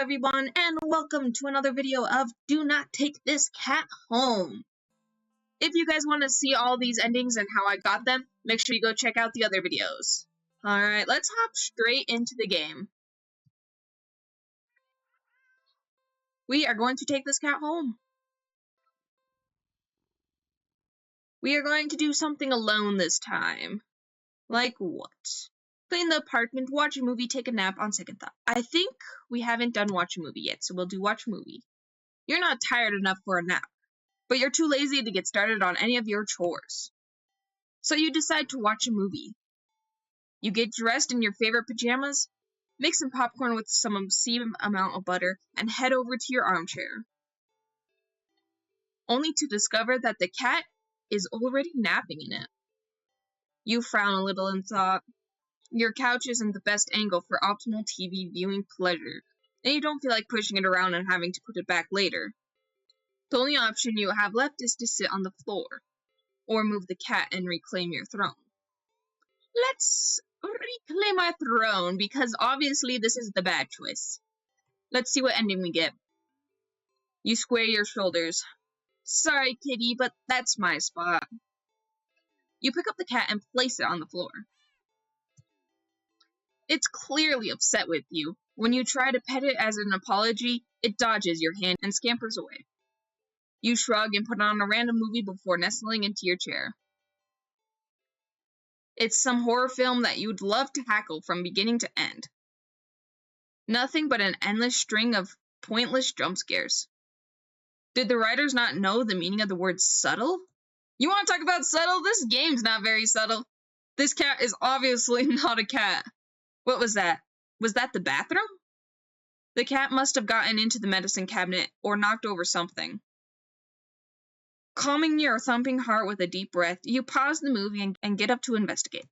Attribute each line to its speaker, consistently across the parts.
Speaker 1: everyone, and welcome to another video of Do Not Take This Cat Home. If you guys want to see all these endings and how I got them, make sure you go check out the other videos. Alright, let's hop straight into the game. We are going to take this cat home. We are going to do something alone this time. Like what? Clean the apartment, watch a movie, take a nap on second thought. I think we haven't done watch a movie yet, so we'll do watch a movie. You're not tired enough for a nap, but you're too lazy to get started on any of your chores. So you decide to watch a movie. You get dressed in your favorite pajamas, make some popcorn with some obscene amount of butter, and head over to your armchair. Only to discover that the cat is already napping in it. You frown a little and thought, your couch isn't the best angle for optimal TV viewing pleasure, and you don't feel like pushing it around and having to put it back later. The only option you have left is to sit on the floor, or move the cat and reclaim your throne. Let's reclaim our throne, because obviously this is the bad choice. Let's see what ending we get. You square your shoulders. Sorry, kitty, but that's my spot. You pick up the cat and place it on the floor. It's clearly upset with you. When you try to pet it as an apology, it dodges your hand and scampers away. You shrug and put on a random movie before nestling into your chair. It's some horror film that you'd love to tackle from beginning to end. Nothing but an endless string of pointless jump scares. Did the writers not know the meaning of the word subtle? You want to talk about subtle? This game's not very subtle. This cat is obviously not a cat. What was that? Was that the bathroom? The cat must have gotten into the medicine cabinet or knocked over something. Calming your thumping heart with a deep breath, you pause the movie and get up to investigate.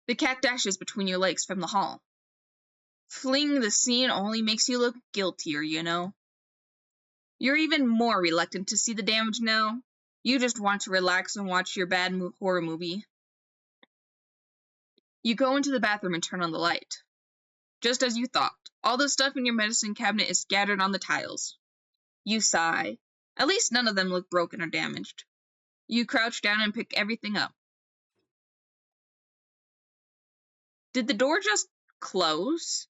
Speaker 1: The cat dashes between your legs from the hall. Fleeing the scene only makes you look guiltier, you know. You're even more reluctant to see the damage now. You just want to relax and watch your bad horror movie. You go into the bathroom and turn on the light. Just as you thought, all the stuff in your medicine cabinet is scattered on the tiles. You sigh. At least none of them look broken or damaged. You crouch down and pick everything up. Did the door just close?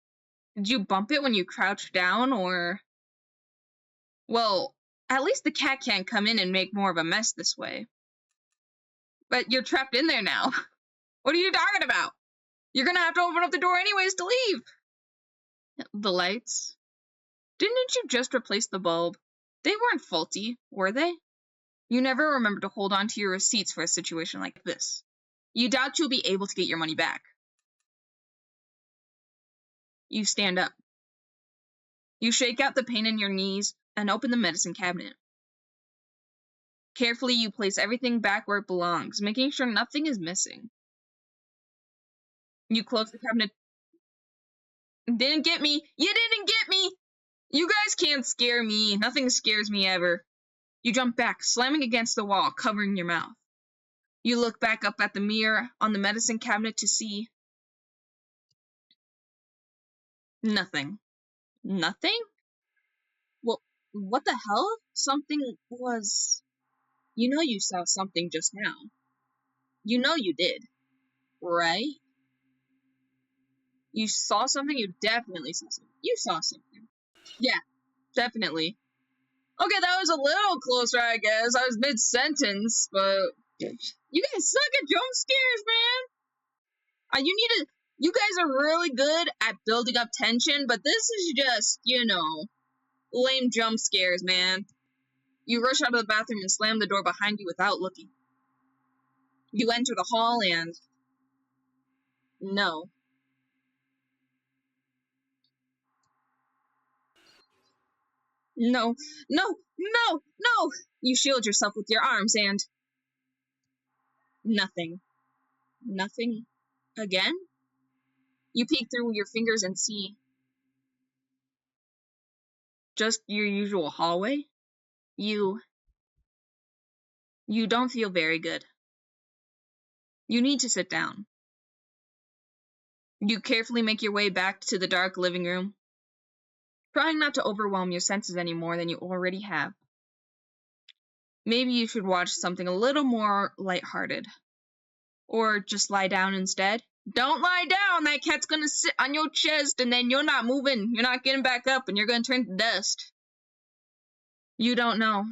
Speaker 1: Did you bump it when you crouched down, or... Well, at least the cat can't come in and make more of a mess this way. But you're trapped in there now. What are you talking about? You're gonna have to open up the door anyways to leave. The lights. Didn't you just replace the bulb? They weren't faulty, were they? You never remember to hold on to your receipts for a situation like this. You doubt you'll be able to get your money back. You stand up. You shake out the pain in your knees and open the medicine cabinet. Carefully, you place everything back where it belongs, making sure nothing is missing. You close the cabinet. Didn't get me! You didn't get me! You guys can't scare me. Nothing scares me ever. You jump back, slamming against the wall, covering your mouth. You look back up at the mirror on the medicine cabinet to see... nothing. Nothing? Well, what the hell? Something was... You know you saw something just now. You know you did. Right? You saw something? You definitely saw something. You saw something. Yeah, definitely. Okay, that was a little closer, I guess. I was mid-sentence, but... You guys suck at jump scares, man! You guys are really good at building up tension, but this is just, you know, lame jump scares, man. You rush out of the bathroom and slam the door behind you without looking. You enter the hall and... No. No, no, no, no! You shield yourself with your arms and... Nothing. Nothing again? You peek through your fingers and see... just your usual hallway? You don't feel very good. You need to sit down. You carefully make your way back to the dark living room, trying not to overwhelm your senses any more than you already have. Maybe you should watch something a little more lighthearted. Or just lie down instead. Don't lie down! That cat's gonna sit on your chest and then you're not moving. You're not getting back up and you're gonna turn to dust. You don't know.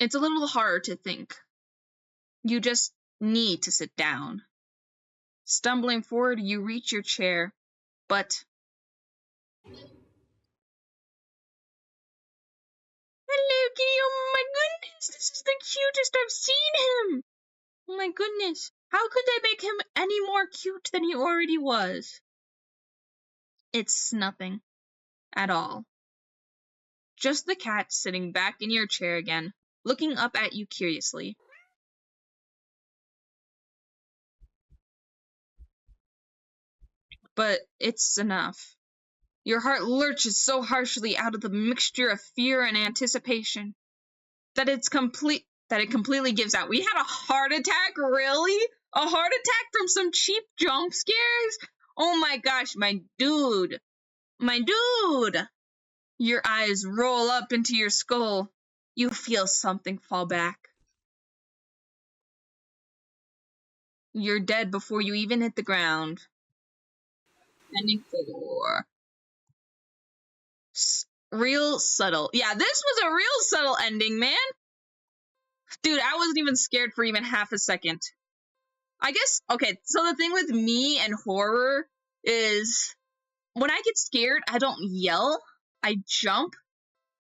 Speaker 1: It's a little hard to think. You just need to sit down. Stumbling forward, you reach your chair, but... Hello, kitty! Oh my goodness! This is the cutest I've seen him! Oh my goodness! How could they make him any more cute than he already was? It's nothing. At all. Just the cat sitting back in your chair again, looking up at you curiously. But it's enough. Your heart lurches so harshly out of the mixture of fear and anticipation that it completely gives out. We had a heart attack, really? A heart attack from some cheap jump scares? Oh my gosh, my dude. My dude! Your eyes roll up into your skull. You feel something fall back. You're dead before you even hit the ground. Ending 4. Real subtle. Yeah, this was a real subtle ending, man. Dude, I wasn't even scared for even half a second. I guess, okay, so the thing with me and horror is when I get scared, I don't yell, I jump.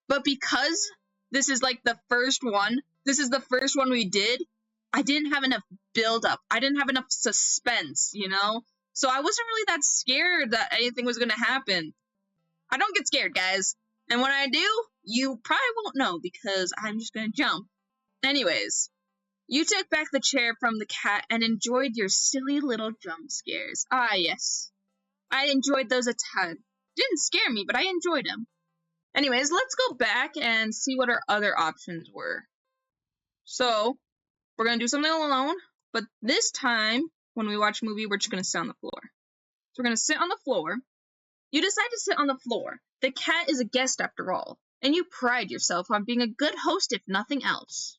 Speaker 1: But because this is like the first one, this is the first one we did, I didn't have enough build-up. I didn't have enough suspense, you know? So I wasn't really that scared that anything was gonna happen. I don't get scared, guys. And when I do, you probably won't know because I'm just gonna jump. Anyways, you took back the chair from the cat and enjoyed your silly little jump scares. Ah, yes. I enjoyed those a ton. Didn't scare me, but I enjoyed them. Anyways, let's go back and see what our other options were. So, we're gonna do something alone, but this time, when we watch a movie, we're just gonna sit on the floor. So we're gonna sit on the floor. You decide to sit on the floor. The cat is a guest after all, and you pride yourself on being a good host if nothing else.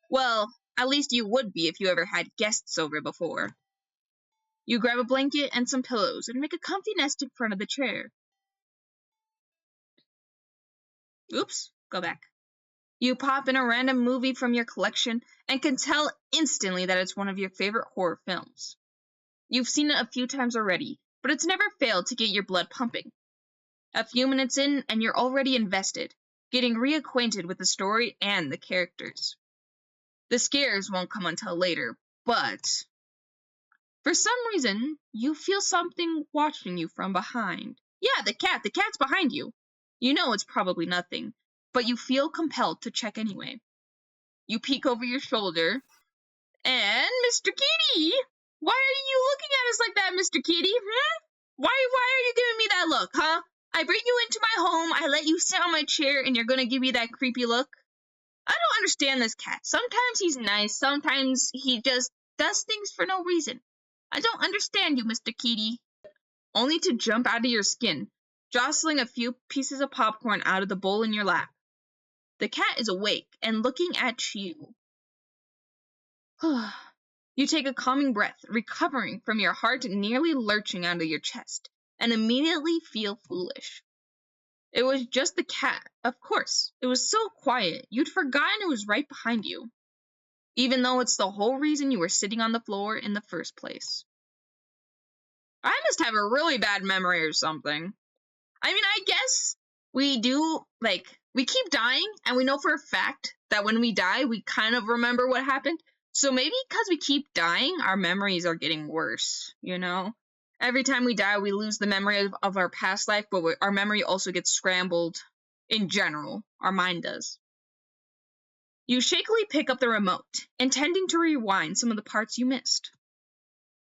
Speaker 1: Well, at least you would be if you ever had guests over before. You grab a blanket and some pillows and make a comfy nest in front of the chair. Oops, go back. You pop in a random movie from your collection and can tell instantly that it's one of your favorite horror films. You've seen it a few times already, but it's never failed to get your blood pumping. A few minutes in and you're already invested, getting reacquainted with the story and the characters. The scares won't come until later, but for some reason, you feel something watching you from behind. Yeah, the cat's behind you. You know it's probably nothing, but you feel compelled to check anyway. You peek over your shoulder, and Mr. Kitty! Why are you looking at us like that, Mr. Kitty? Why are you giving me that look, huh? I bring you into my home, I let you sit on my chair, and you're gonna give me that creepy look? I don't understand this cat. Sometimes he's nice, sometimes he just does things for no reason. I don't understand you, Mr. Kitty. Only to jump out of your skin, jostling a few pieces of popcorn out of the bowl in your lap. The cat is awake and looking at you. You take a calming breath, recovering from your heart nearly lurching out of your chest, and immediately feel foolish. It was just the cat, of course. It was so quiet, you'd forgotten it was right behind you, even though it's the whole reason you were sitting on the floor in the first place. I must have a really bad memory or something. I mean, I guess we do, we keep dying, and we know for a fact that when we die, we kind of remember what happened. So maybe because we keep dying, our memories are getting worse, you know? Every time we die, we lose the memory of our past life, but our memory also gets scrambled in general. Our mind does. You shakily pick up the remote, intending to rewind some of the parts you missed.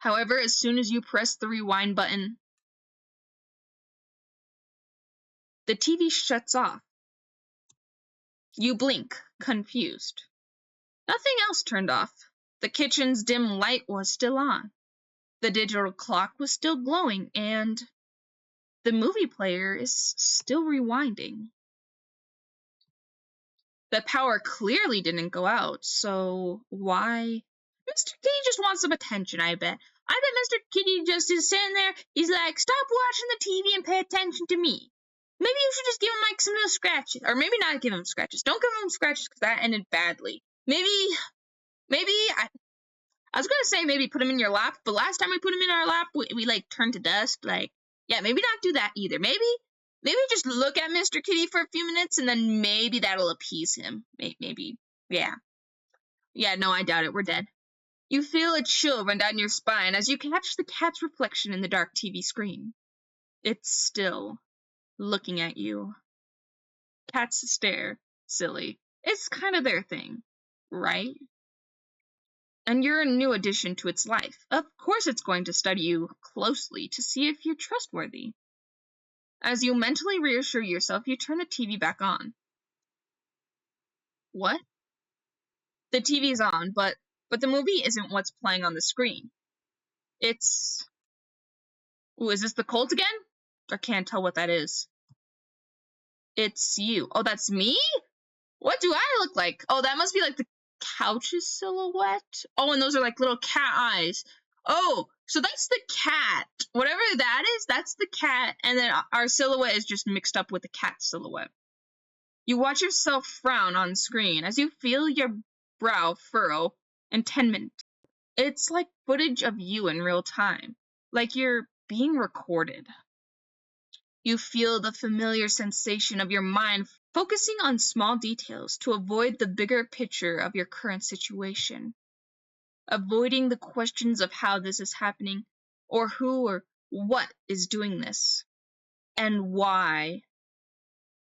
Speaker 1: However, as soon as you press the rewind button, the TV shuts off. You blink, confused. Nothing else turned off. The kitchen's dim light was still on. The digital clock was still glowing, and the movie player is still rewinding. The power clearly didn't go out, so why? Mr. Kitty just wants some attention, I bet. I bet Mr. Kitty just is sitting there, he's like, stop watching the TV and pay attention to me. Maybe you should just give him, like, some little scratches. Or maybe not give him scratches. Don't give him scratches, because that ended badly. Maybe, I was gonna say maybe put him in your lap, but last time we put him in our lap, we like, turned to dust. Like, yeah, maybe not do that either. Maybe just look at Mr. Kitty for a few minutes, and then maybe that'll appease him. Maybe. Yeah. Yeah, no, I doubt it. We're dead. You feel a chill run down your spine as you catch the cat's reflection in the dark TV screen. It's still looking at you. Cats stare. Silly. It's kind of their thing, right? And you're a new addition to its life. Of course it's going to study you closely to see if you're trustworthy. As you mentally reassure yourself, you turn the TV back on. What? The TV's on, but the movie isn't what's playing on the screen. It's... Ooh, is this the cult again? I can't tell what that is. It's you. Oh, that's me? What do I look like? Oh, that must be like the couch's silhouette. Oh, and those are like little cat eyes. Oh, so that's the cat. Whatever that is, that's the cat, and then our silhouette is just mixed up with the cat silhouette. You watch yourself frown on screen as you feel your brow furrow in 10 minutes. It's like footage of you in real time, like you're being recorded. You feel the familiar sensation of your mind focusing on small details to avoid the bigger picture of your current situation. Avoiding the questions of how this is happening, or who or what is doing this, and why.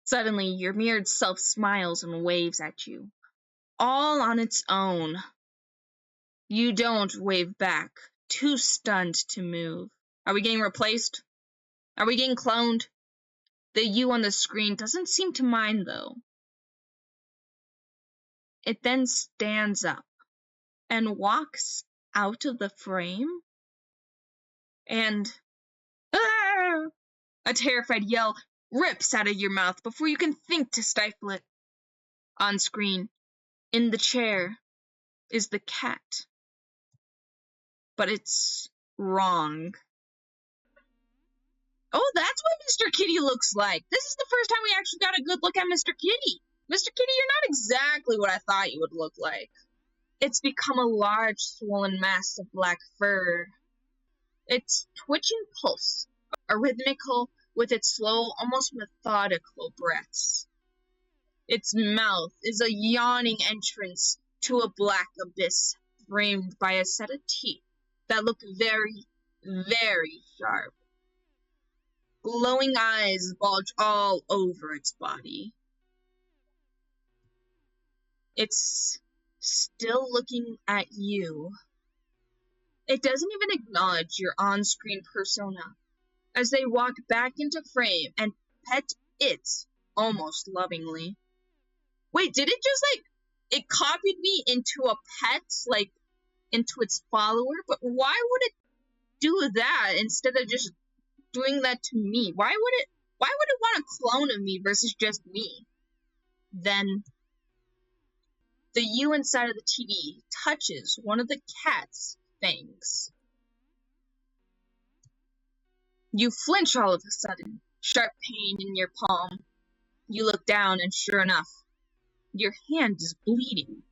Speaker 1: Suddenly, your mirrored self smiles and waves at you, all on its own. You don't wave back, too stunned to move. Are we getting replaced? Are we getting cloned? The you on the screen doesn't seem to mind, though. It then stands up and walks out of the frame, and a terrified yell rips out of your mouth before you can think to stifle it. On screen, in the chair, is the cat. But it's wrong. Oh, that's what Mr. Kitty looks like. This is the first time we actually got a good look at Mr. Kitty. Mr. Kitty, you're not exactly what I thought you would look like. It's become a large, swollen mass of black fur. Its twitching pulse, a rhythmical with its slow, almost methodical breaths. Its mouth is a yawning entrance to a black abyss framed by a set of teeth that look very, very sharp. Glowing eyes bulge all over its body. It's still looking at you. It doesn't even acknowledge your on-screen persona as they walk back into frame and pet it almost lovingly. Wait, did it just it copied me into a pet, into its follower? But why would it do that instead of just doing that to me? Why would it want a clone of me versus just me? Then the you inside of the TV touches one of the cat's fangs. You flinch all of a sudden, sharp pain in your palm. You look down and sure enough, your hand is bleeding.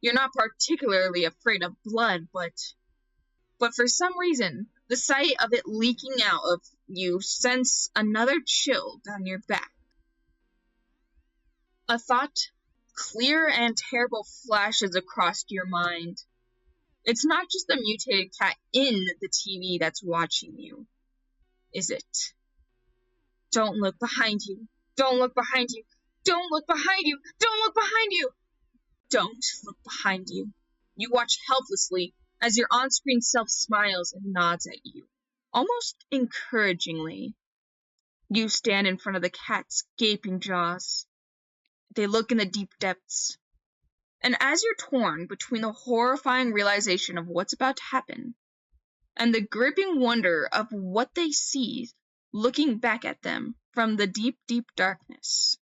Speaker 1: You're not particularly afraid of blood, but for some reason, the sight of it leaking out of you sends another chill down your back. A thought, clear and terrible, flashes across your mind. It's not just the mutated cat in the TV that's watching you, is it? Don't look behind you. Don't look behind you. Don't look behind you. Don't look behind you. Don't look behind you. You watch helplessly as your on-screen self smiles and nods at you, almost encouragingly. You stand in front of the cat's gaping jaws. They look in the deep depths. And as you're torn between the horrifying realization of what's about to happen and the gripping wonder of what they see looking back at them from the deep, deep darkness.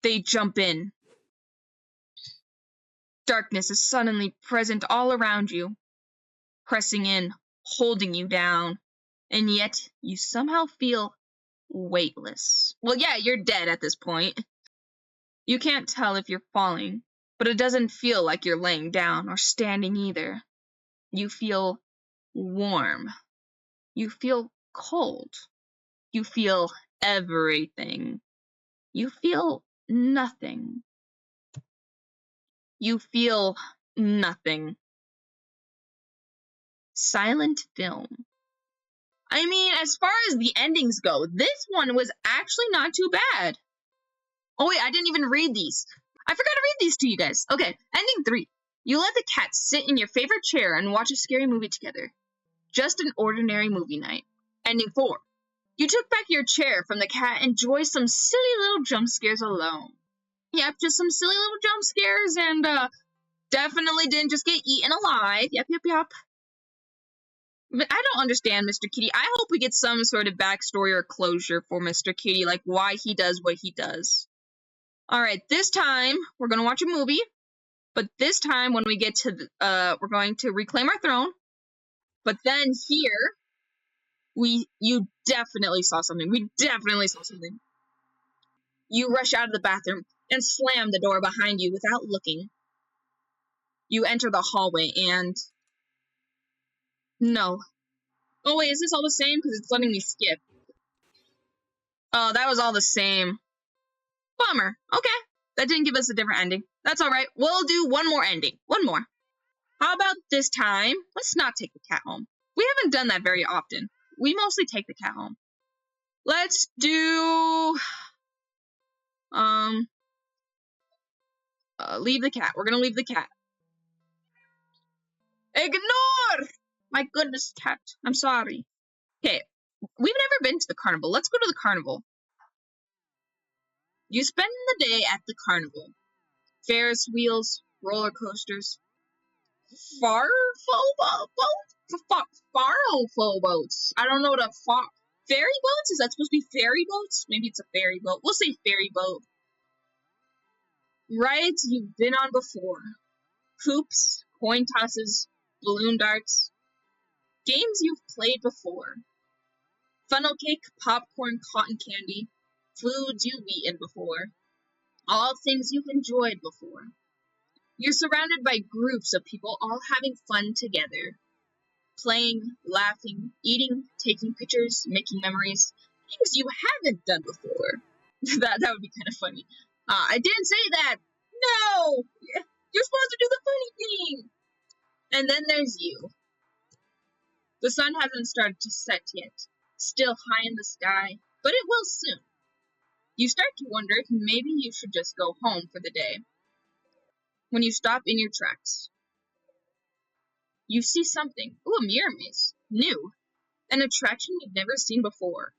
Speaker 1: They jump in. Darkness is suddenly present all around you, pressing in, holding you down, and yet you somehow feel weightless. Well, yeah, you're dead at this point. You can't tell if you're falling, but it doesn't feel like you're laying down or standing either. You feel warm. You feel cold. You feel everything. You feel nothing. You feel nothing. Silent film. I mean, as far as the endings go, this one was actually not too bad. Oh wait, I didn't even read these. I forgot to read these to you guys. Okay, ending 3. You let the cat sit in your favorite chair and watch a scary movie together. Just an ordinary movie night. Ending 4. You took back your chair from the cat and enjoyed some silly little jump scares alone. Yep, just some silly little jump scares, and definitely didn't just get eaten alive. Yep. But I don't understand Mr. Kitty. I hope we get some sort of backstory or closure for Mr. Kitty, like why he does what he does. Alright, this time we're gonna watch a movie, but this time when we get to we're going to reclaim our throne. But then here, you definitely saw something. We definitely saw something. You rush out of the bathroom and slam the door behind you without looking. You enter the hallway and... No. Oh wait, is this all the same? Because it's letting me skip. Oh, that was all the same. Bummer. Okay. That didn't give us a different ending. That's alright. We'll do one more ending. One more. How about this time? Let's not take the cat home. We haven't done that very often. We mostly take the cat home. Let's do... leave the cat. We're gonna leave the cat. Ignore! My goodness, cat. I'm sorry. Okay. We've never been to the carnival. Let's go to the carnival. You spend the day at the carnival. Ferris wheels, roller coasters, farofo boats. I don't know what ferry boats? Is that supposed to be ferry boats? Maybe it's a ferry boat. We'll say ferry boat. Rides you've been on before. Hoops, coin tosses, balloon darts. Games you've played before. Funnel cake, popcorn, cotton candy. Foods you've eaten before. All things you've enjoyed before. You're surrounded by groups of people all having fun together. Playing, laughing, eating, taking pictures, making memories. Things you haven't done before. that would be kind of funny. I didn't say that! No! You're supposed to do the funny thing! And then there's you. The sun hasn't started to set yet. Still high in the sky, but it will soon. You start to wonder if maybe you should just go home for the day. When you stop in your tracks, you see something. Ooh, a mirror maze. New. An attraction you've never seen before.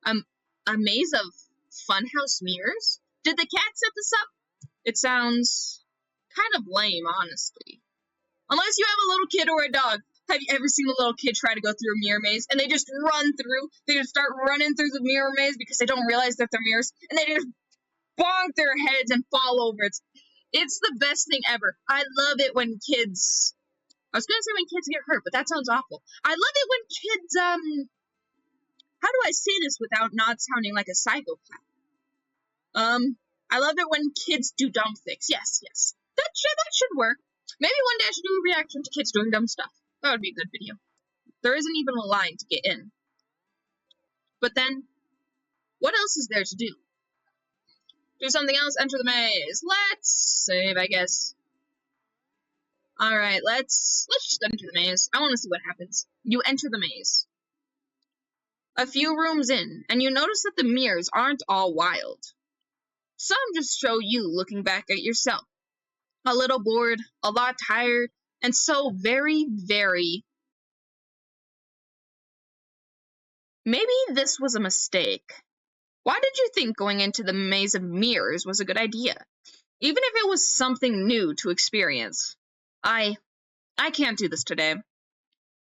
Speaker 1: A maze of funhouse mirrors? Did the cat set this up? It sounds kind of lame, honestly. Unless you have a little kid or a dog. Have you ever seen a little kid try to go through a mirror maze and they just run through? They just start running through the mirror maze because they don't realize that they're mirrors, and they just bonk their heads and fall over. It's the best thing ever. I love it when kids... I was gonna say when kids get hurt, but that sounds awful. I love it when kids, how do I say this without not sounding like a psychopath? I love it when kids do dumb things. Yes. That should work. Maybe one day I should do a reaction to kids doing dumb stuff. That would be a good video. There isn't even a line to get in. But then, what else is there to do? Do something else, enter the maze. Let's save, I guess. Alright, let's just enter the maze. I want to see what happens. You enter the maze. A few rooms in, and you notice that the mirrors aren't all wild. Some just show you looking back at yourself. A little bored, a lot tired, and so very, very... Maybe this was a mistake. Why did you think going into the maze of mirrors was a good idea? Even if it was something new to experience. I I can't do this today.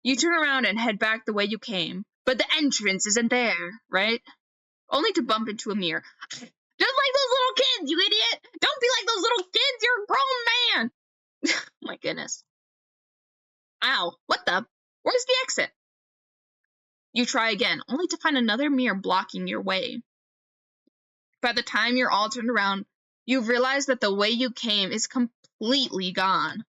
Speaker 1: You turn around and head back the way you came, but the entrance isn't there, right? Only to bump into a mirror. Just like those little kids, you idiot! Don't be like those little kids, you're a grown man! Oh my goodness. Ow, what the? Where's the exit? You try again, only to find another mirror blocking your way. By the time you're all turned around, you've realized that the way you came is completely gone.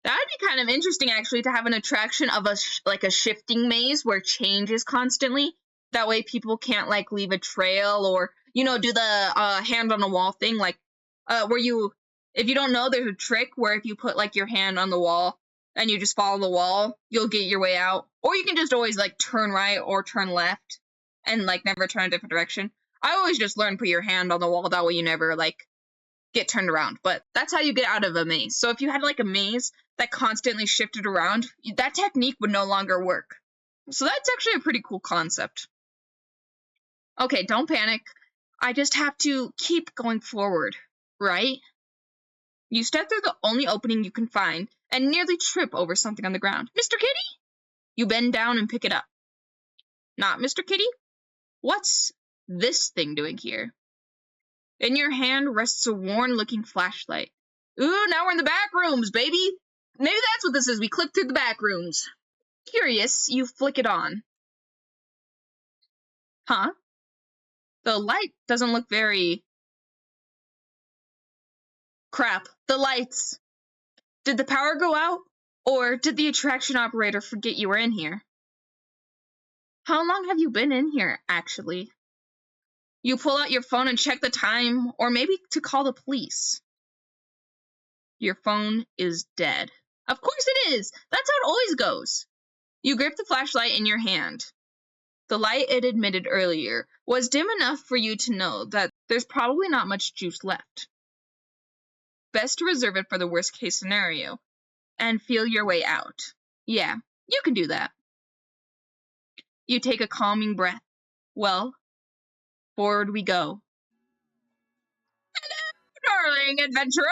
Speaker 1: That would be kind of interesting, actually, to have an attraction of a shifting maze where change is constantly. That way people can't, like, leave a trail or, do the hand on the wall thing, like, where if you don't know, there's a trick where if you put, like, your hand on the wall and you just follow the wall, you'll get your way out. Or you can just always, like, turn right or turn left and, like, never turn a different direction. I always just learn put your hand on the wall, that way you never, like, get turned around. But that's how you get out of a maze. So if you had, like, a maze that constantly shifted around, that technique would no longer work. So that's actually a pretty cool concept. Okay, don't panic. I just have to keep going forward, right? You step through the only opening you can find and nearly trip over something on the ground. Mr. Kitty? You bend down and pick it up. Not Mr. Kitty? What's this thing doing here? In your hand rests a worn-looking flashlight. Ooh, now we're in the back rooms, baby! Maybe that's what this is. We click through the back rooms. Curious, you flick it on. Huh? The light doesn't look very... Crap. The lights. Did the power go out? Or did the attraction operator forget you were in here? How long have you been in here, actually? You pull out your phone and check the time, or maybe to call the police. Your phone is dead. Of course it is! That's how it always goes. You grip the flashlight in your hand. The light it emitted earlier was dim enough for you to know that there's probably not much juice left. Best to reserve it for the worst case scenario and feel your way out. Yeah, you can do that. You take a calming breath. Well, forward we go. Hello, darling adventurer!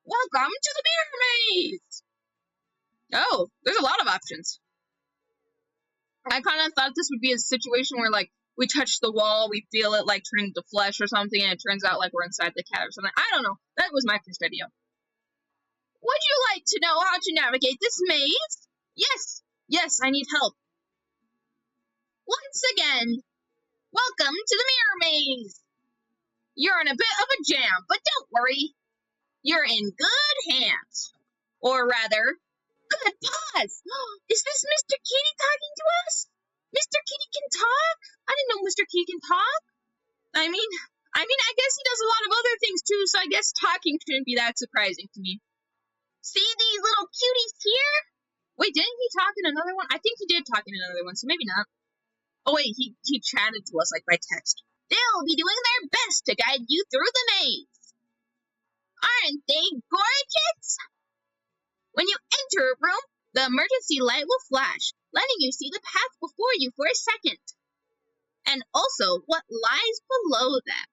Speaker 1: Welcome to the mirror maze! Oh, there's a lot of options. I kind of thought this would be a situation where, like, we touch the wall, we feel it, like, turn into flesh or something, and it turns out, like, we're inside the cat or something. I don't know. That was my first idea. Would you like to know how to navigate this maze? Yes. Yes, I need help. Once again, welcome to the mirror maze. You're in a bit of a jam, but don't worry. You're in good hands. Or rather, good paws. Is this Mr. Kitty talking to us? Mr. Kitty can talk? I didn't know Mr. Kitty can talk. I mean, I guess he does a lot of other things too, so I guess talking shouldn't be that surprising to me. See these little cuties here? Wait, didn't he talk in another one? I think he did talk in another one, so maybe not. Oh wait, he chatted to us, like, by text. They'll be doing their best to guide you through the maze. Aren't they gorgeous? When you enter a room, the emergency light will flash, letting you see the path before you for a second. And also what lies below them.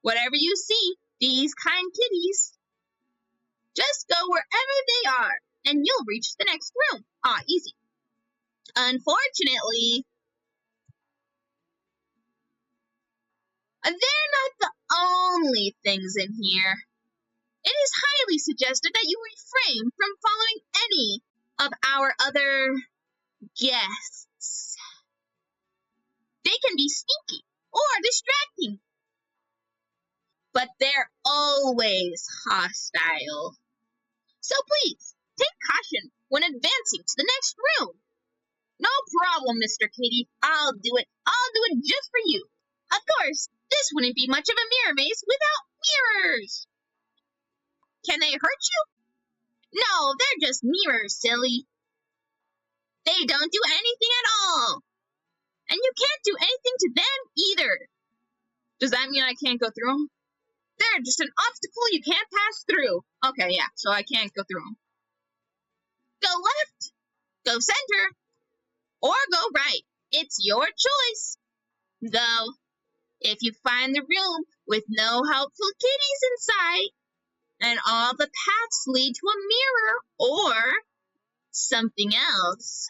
Speaker 1: Whatever you see, these kind kitties, just go wherever they are, and you'll reach the next room. Ah, easy. Unfortunately, they're not the only things in here. It is highly suggested that you refrain from following any of our other guests. They can be sneaky or distracting, but they're always hostile. So please, take caution when advancing to the next room. No problem, Mr. Kitty. I'll do it. I'll do it just for you. Of course, this wouldn't be much of a mirror maze without mirrors. Can they hurt you? No, they're just mirrors, silly. They don't do anything at all. And you can't do anything to them either. Does that mean I can't go through them? They're just an obstacle you can't pass through. Okay, yeah, so I can't go through them. Go left, go center, or go right. It's your choice. Though, if you find the room with no helpful kitties inside, and all the paths lead to a mirror or something else.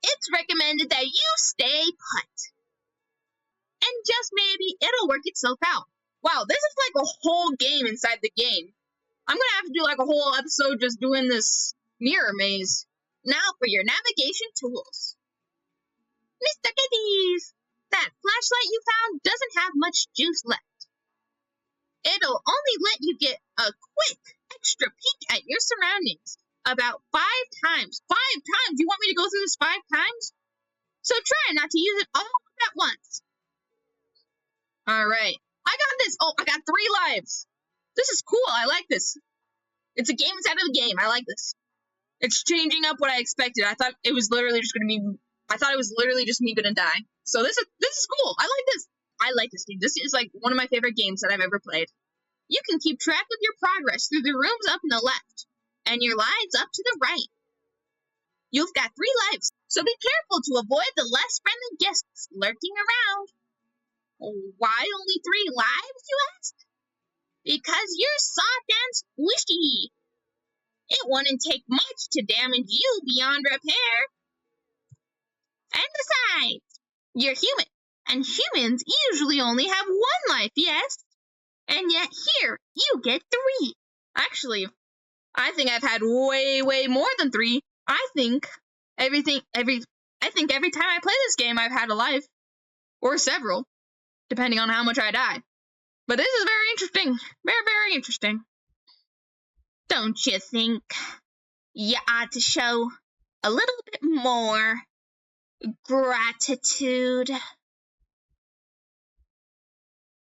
Speaker 1: It's recommended that you stay put. And just maybe it'll work itself out. Wow, this is like a whole game inside the game. I'm gonna have to do like a whole episode just doing this mirror maze. Now for your navigation tools. Mr. Kitties! That flashlight you found doesn't have much juice left. It'll only let you get a quick extra peek at your surroundings. About 5 times. 5 times? You want me to go through this 5 times? So try not to use it all at once. Alright. I got this! Oh, I got 3 lives! This is cool, I like this. It's a game inside of a game, I like this. It's changing up what I expected. I thought it was literally just me gonna die. So this is cool. I like this. I like this game. This is like one of my favorite games that I've ever played. You can keep track of your progress through the rooms up on the left, and your lives up to the right. You've got 3 lives, so be careful to avoid the less friendly guests lurking around. Why only 3 lives, you ask? Because you're soft and squishy. It wouldn't take much to damage you beyond repair. And besides, you're human, and humans usually only have 1 life, yes? And yet here, you get 3. Actually, I think I've had way more than 3. I think every time I play this game, I've had a life. Or several, depending on how much I die. But this is very interesting. Very interesting. Don't you think you ought to show a little bit more gratitude?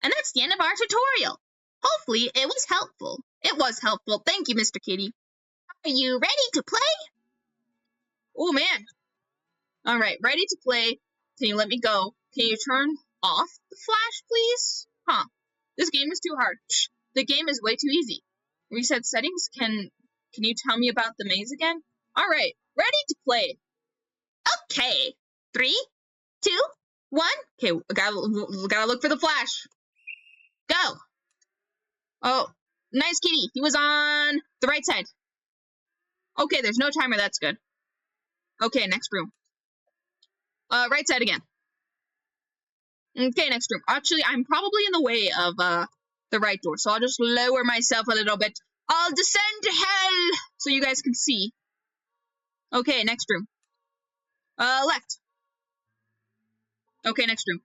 Speaker 1: And that's the end of our tutorial. Hopefully it was helpful. It was helpful. Thank you, Mr. Kitty. Are you ready to play? Oh, man. All right, ready to play. Can you let me go? Can you turn off the flash, please? Huh. This game is too hard. Shh. The game is way too easy. Reset settings. Can you tell me about the maze again? All right, ready to play. Okay. 3, 2, 1. Okay, gotta look for the flash. Go. Oh, nice kitty. He was on the right side. Okay, there's no timer. That's good. Okay, next room. Right side again. Okay, next room. Actually, I'm probably in the way of the right door, so I'll just lower myself a little bit. I'll descend to hell so you guys can see. Okay, next room. Left. Okay, next room.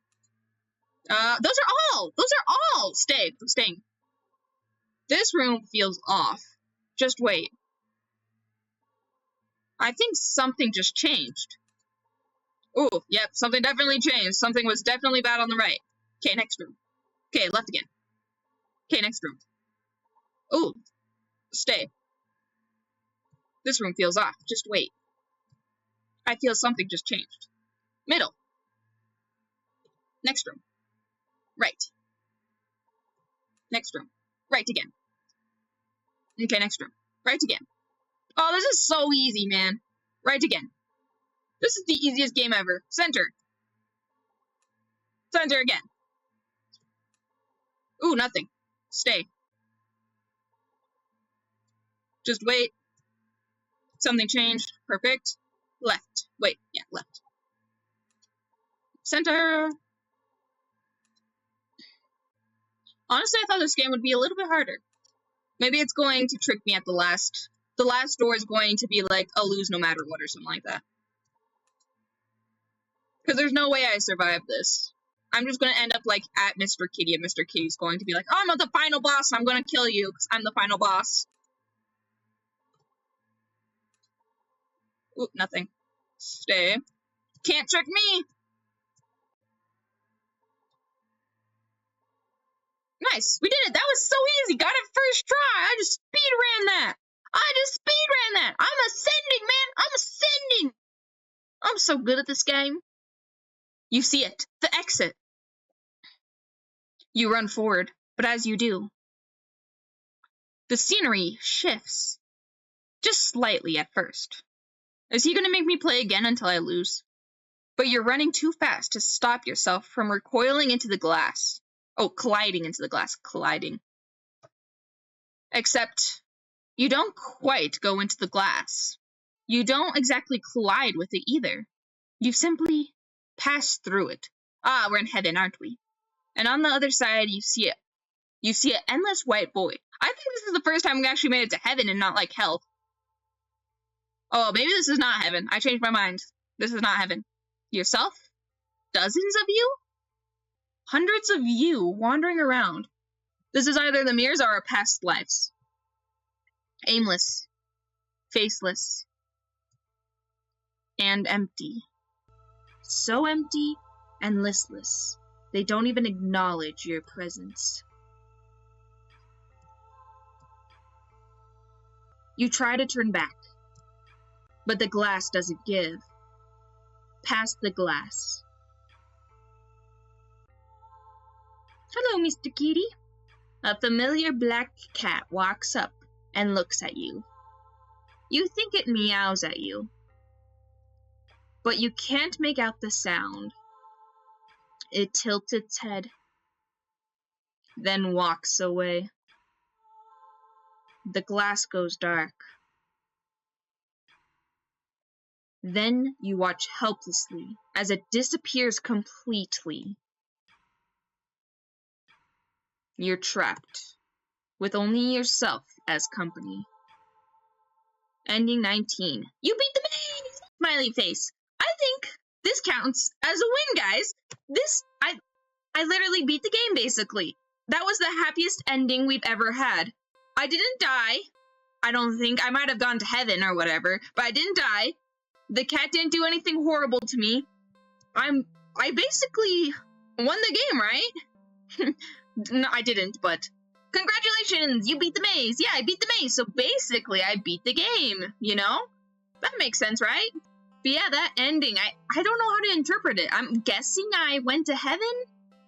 Speaker 1: Those are all. Staying. This room feels off. Just wait. I think something just changed. Ooh, yep, something definitely changed. Something was definitely bad on the right. Okay, next room. Okay, left again. Okay, next room. Ooh, stay. This room feels off. Just wait. I feel something just changed. Middle. Next room. Right. Next room. Right again. Okay, next room. Right again. Oh, this is so easy, man. Right again. This is the easiest game ever. Center. Center again. Ooh, nothing. Stay. Just wait. Something changed. Perfect. Left. Wait, yeah, left. Center. Honestly, I thought this game would be a little bit harder. Maybe it's going to trick me at the last. The last door is going to be like a lose no matter what or something like that. Because there's no way I survive this. I'm just going to end up like at Mr. Kitty, and Mr. Kitty's going to be like, oh, I'm not the final boss, I'm going to kill you because I'm the final boss. Ooh, nothing. Stay. Can't trick me! Nice, we did it! That was so easy! Got it first try! I just speed ran that! I'm ascending, man! I'm ascending! I'm so good at this game. You see it. The exit. You run forward, but as you do, the scenery shifts. Just slightly at first. Is he going to make me play again until I lose? But you're running too fast to stop yourself from recoiling into the glass. Oh, colliding into the glass. Colliding. Except you don't quite go into the glass. You don't exactly collide with it either. You simply pass through it. Ah, we're in heaven, aren't we? And on the other side, you see it. You see an endless white void. I think this is the first time we actually made it to heaven and not like hell. Oh, maybe this is not heaven. I changed my mind. This is not heaven. Yourself? Dozens of you? Hundreds of you wandering around. This is either the mirrors or our past lives. Aimless, faceless, and empty. So empty and listless, they don't even acknowledge your presence. You try to turn back, but the glass doesn't give. Past the glass. Hello, Mr. Kitty. A familiar black cat walks up and looks at you. You think it meows at you, but you can't make out the sound. It tilts its head, then walks away. The glass goes dark. Then you watch helplessly as it disappears completely. You're trapped, with only yourself as company. Ending 19. You beat the maze! Smiley face. I think this counts as a win, guys. I literally beat the game, basically. That was the happiest ending we've ever had. I didn't die. I don't think. I might have gone to heaven or whatever, but I didn't die. The cat didn't do anything horrible to me. I basically won the game, right? No, I didn't, but congratulations, you beat the maze. Yeah, I beat the maze, so basically I beat the game, you know? That makes sense, right? But yeah, that ending, I don't know how to interpret it. I'm guessing I went to heaven?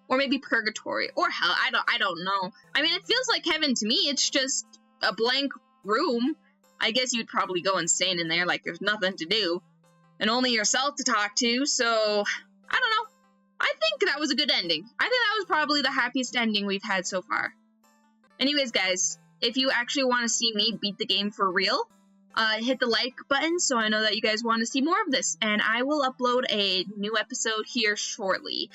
Speaker 1: Or maybe purgatory, or hell, I don't know. I mean, it feels like heaven to me. It's just a blank room. I guess you'd probably go insane in there, like there's nothing to do. And only yourself to talk to, so I don't know. I think that was a good ending. I think that was probably the happiest ending we've had so far. Anyways, guys, if you actually want to see me beat the game for real, hit the like button so I know that you guys want to see more of this. And I will upload a new episode here shortly.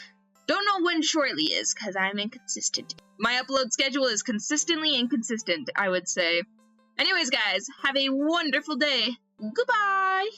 Speaker 1: Don't know when shortly is, because I'm inconsistent. My upload schedule is consistently inconsistent, I would say. Anyways, guys, have a wonderful day. Goodbye!